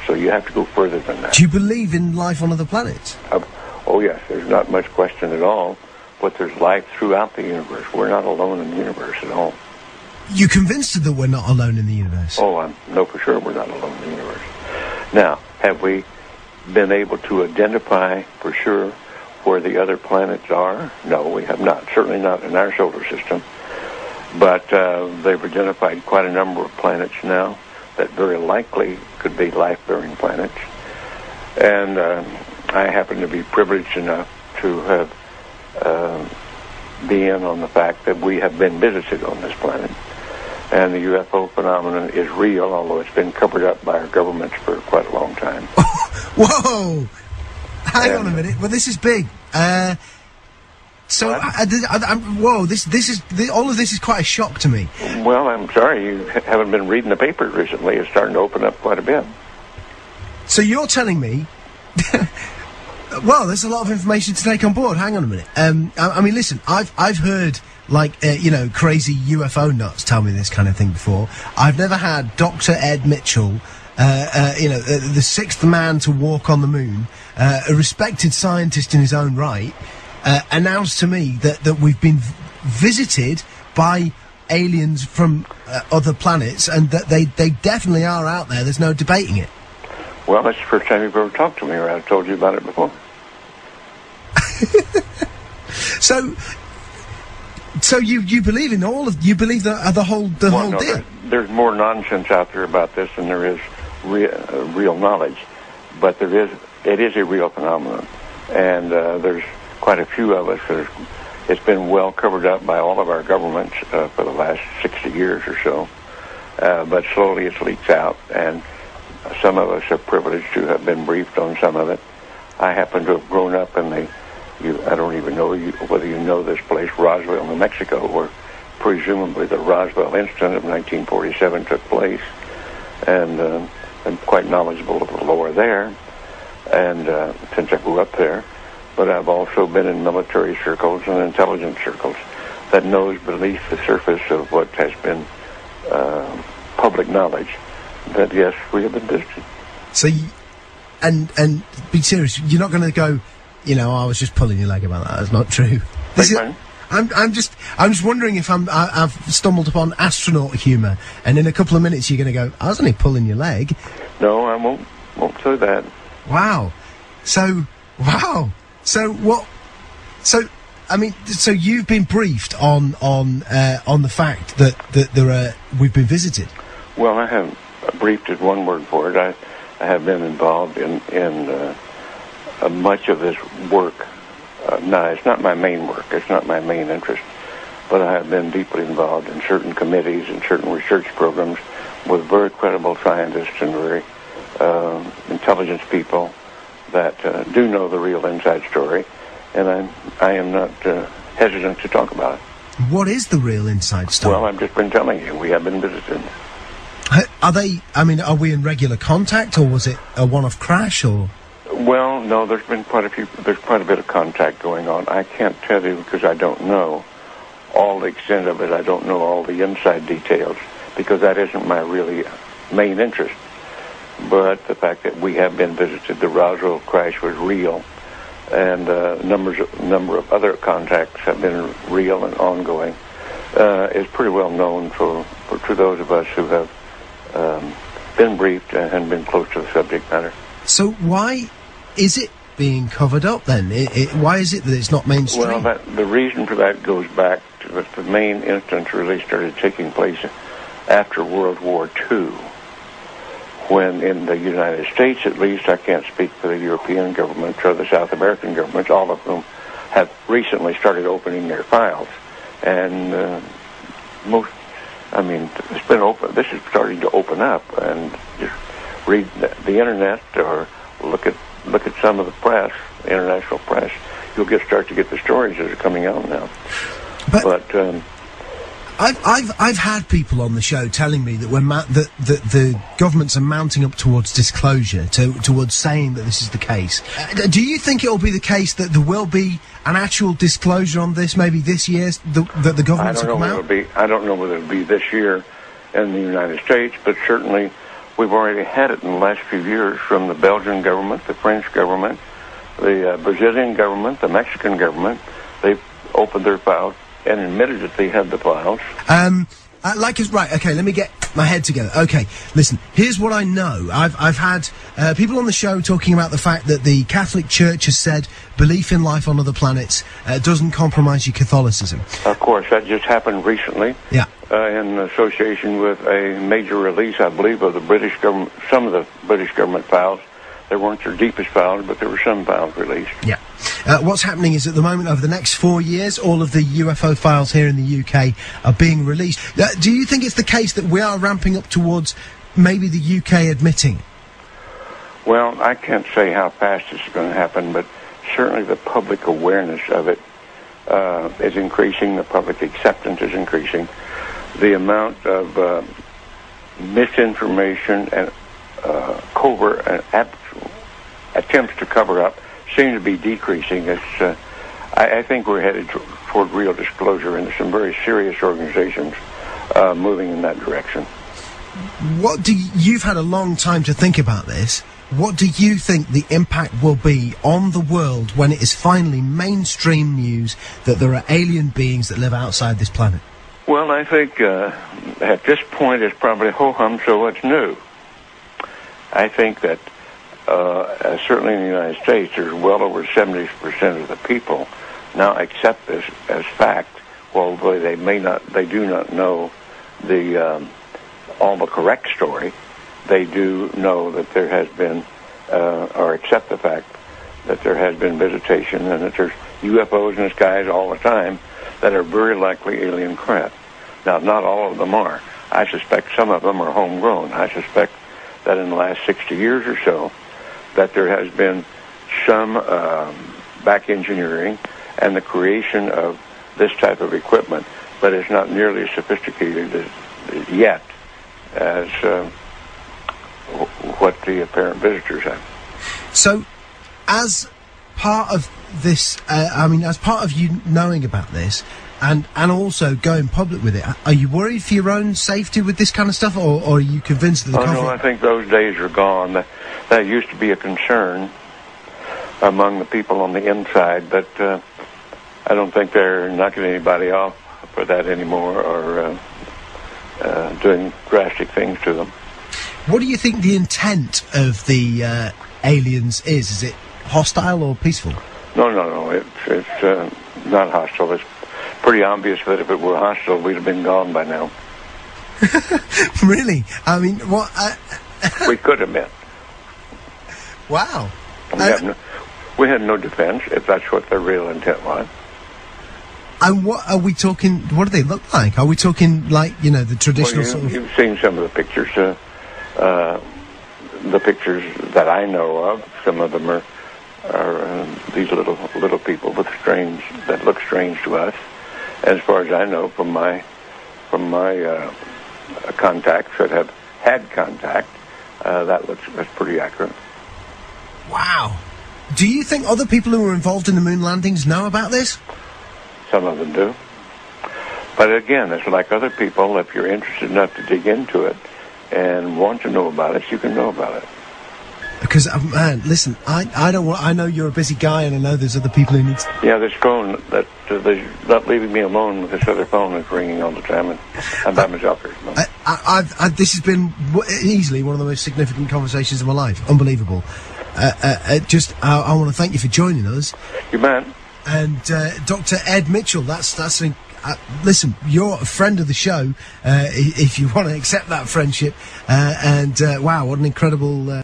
So you have to go further than that. Do you believe in life on other planets? Oh, yes. There's not much question at all. But there's life throughout the universe. We're not alone in the universe at all. You convinced that we're not alone in the universe? Oh, I know for sure we're not alone in the universe. Now, have we been able to identify for sure where the other planets are? No, we have not. Certainly not in our solar system. But they've identified quite a number of planets now that very likely could be life-bearing planets. And I happen to be privileged enough to have be in on the fact that we have been visited on this planet. And the UFO phenomenon is real, although it's been covered up by our governments for quite a long time. Whoa! Hang on a minute. Well, this is big. Whoa! All of this is quite a shock to me. Well, I'm sorry you haven't been reading the papers recently. It's starting to open up quite a bit. So you're telling me? Well, there's a lot of information to take on board. Hang on a minute. I mean, listen. I've heard crazy UFO nuts tell me this kind of thing before. I've never had Dr. Ed Mitchell, the sixth man to walk on the moon, a respected scientist in his own right, announced to me that we've been visited by aliens from other planets, and that they definitely are out there. There's no debating it. Well, that's the first time you've ever talked to me, or I've told you about it before. So you believe in you believe the whole deal? There's more nonsense out there about this than there is real knowledge, but it is a real phenomenon, and there's quite a few of us that it's been well covered up by all of our governments for the last 60 years or so, but slowly it leaks out, and some of us are privileged to have been briefed on some of it. I happen to have grown up in I don't even know whether you know this place, Roswell, New Mexico, where presumably the Roswell incident of 1947 took place, and I'm quite knowledgeable of the lore there, and since I grew up there. But I've also been in military circles and intelligence circles that knows beneath the surface of what has been public knowledge that, yes, we have been visited. So, and be serious, you're not going to go, I was just pulling your leg about that. That's not true. I'm just wondering if I've stumbled upon astronaut humour, and in a couple of minutes you're going to go, I was only pulling your leg. No, I won't say that. Wow. So what? So you've been briefed on the fact that we've been visited. Well, I haven't briefed is one word for it. I have been involved in much of this work. No, it's not my main work. It's not my main interest. But I have been deeply involved in certain committees and certain research programs with very credible scientists and very intelligence people that do know the real inside story. And I am not hesitant to talk about it. What is the real inside story? Well, I've just been telling you. We have been visited. Are we in regular contact, or was it a one-off crash, or...? Well, no, there's quite a bit of contact going on. I can't tell you because I don't know all the extent of it. I don't know all the inside details because that isn't my really main interest. But the fact that we have been visited, the Roswell crash was real, and a number of other contacts have been real and ongoing, is pretty well known to those of us who have been briefed and been close to the subject matter. So why is it being covered up then? Why is it that it's not mainstream? Well, the reason for that goes back to the main instance really started taking place after World War II, when in the United States, at least, I can't speak for the European governments or the South American governments, all of whom have recently started opening their files. And it's been open. This is starting to open up, and just read the internet or look at some of the press, the international press. You'll start to get the stories that are coming out now. But I've had people on the show telling me that that the governments are mounting up towards disclosure, towards saying that this is the case. Do you think it will be the case that there will be an actual disclosure on this, maybe this year, that the governments will come out? I don't know whether it'll be this year in the United States, but certainly We've already had it in the last few years from the Belgian government, the French government, the Brazilian government, the Mexican government. They've opened their files and admitted that they had the files. Right, okay, let me get my head together. Okay, listen, here's what I know. I've had people on the show talking about the fact that the Catholic Church has said belief in life on other planets doesn't compromise your Catholicism. Of course, that just happened recently. Yeah. In association with a major release, I believe, of the British government, some of the British government files. They weren't their deepest files, but there were some files released. Yeah. What's happening is at the moment, over the next 4 years, all of the UFO files here in the UK are being released. Do you think it's the case that we are ramping up towards maybe the UK admitting? Well, I can't say how fast it's going to happen, but certainly the public awareness of it is increasing. The public acceptance is increasing. The amount of misinformation and covert and attempts to cover up seem to be decreasing. I think we're headed toward real disclosure, and there's some very serious organizations moving in that direction. You've had a long time to think about this. What do you think the impact will be on the world when it is finally mainstream news that there are alien beings that live outside this planet? Well, I think at this point it's probably ho-hum, so what's new? I think that certainly in the United States, there's well over 70% of the people now accept this as fact, although they do not know all the correct story. They do know that there has been, or accept the fact that there has been visitation and that there's UFOs in the skies all the time that are very likely alien craft. Now, not all of them are. I suspect some of them are homegrown. I suspect that in the last 60 years or so, that there has been some back engineering and the creation of this type of equipment, but it's not nearly as sophisticated yet as what the apparent visitors have. So, as part of this, as part of you knowing about this, and also going public with it, are you worried for your own safety with this kind of stuff, or are you convinced that the no, I think those days are gone. That used to be a concern among the people on the inside, but I don't think they're knocking anybody off for that anymore or doing drastic things to them. What do you think the intent of the aliens is? Is it hostile or peaceful? No. It's not hostile. It's pretty obvious that if it were hostile, we'd have been gone by now. Really? I mean, what? We could have been. Wow. We had no defense, if that's what their real intent was. And what are we talking? What do they look like? Are we talking like, the traditional sort of... You've seen some of the pictures. The pictures that I know of, some of them are these little people that look strange to us. As far as I know, from my contacts that have had contact, that's pretty accurate. Wow. Do you think other people who were involved in the moon landings know about this? Some of them do. But again, it's like other people. If you're interested enough to dig into it and want to know about it, you can know about it. Because, man, listen, I know you're a busy guy, and I know there's other people who need to... Yeah, this phone, they're not leaving me alone with this other phone that's ringing all the time, and I'm by myself here. This has been easily one of the most significant conversations of my life. Unbelievable. I want to thank you for joining us. You bet. And Dr. Ed Mitchell, listen, you're a friend of the show, if you want to accept that friendship. Wow, what an incredible...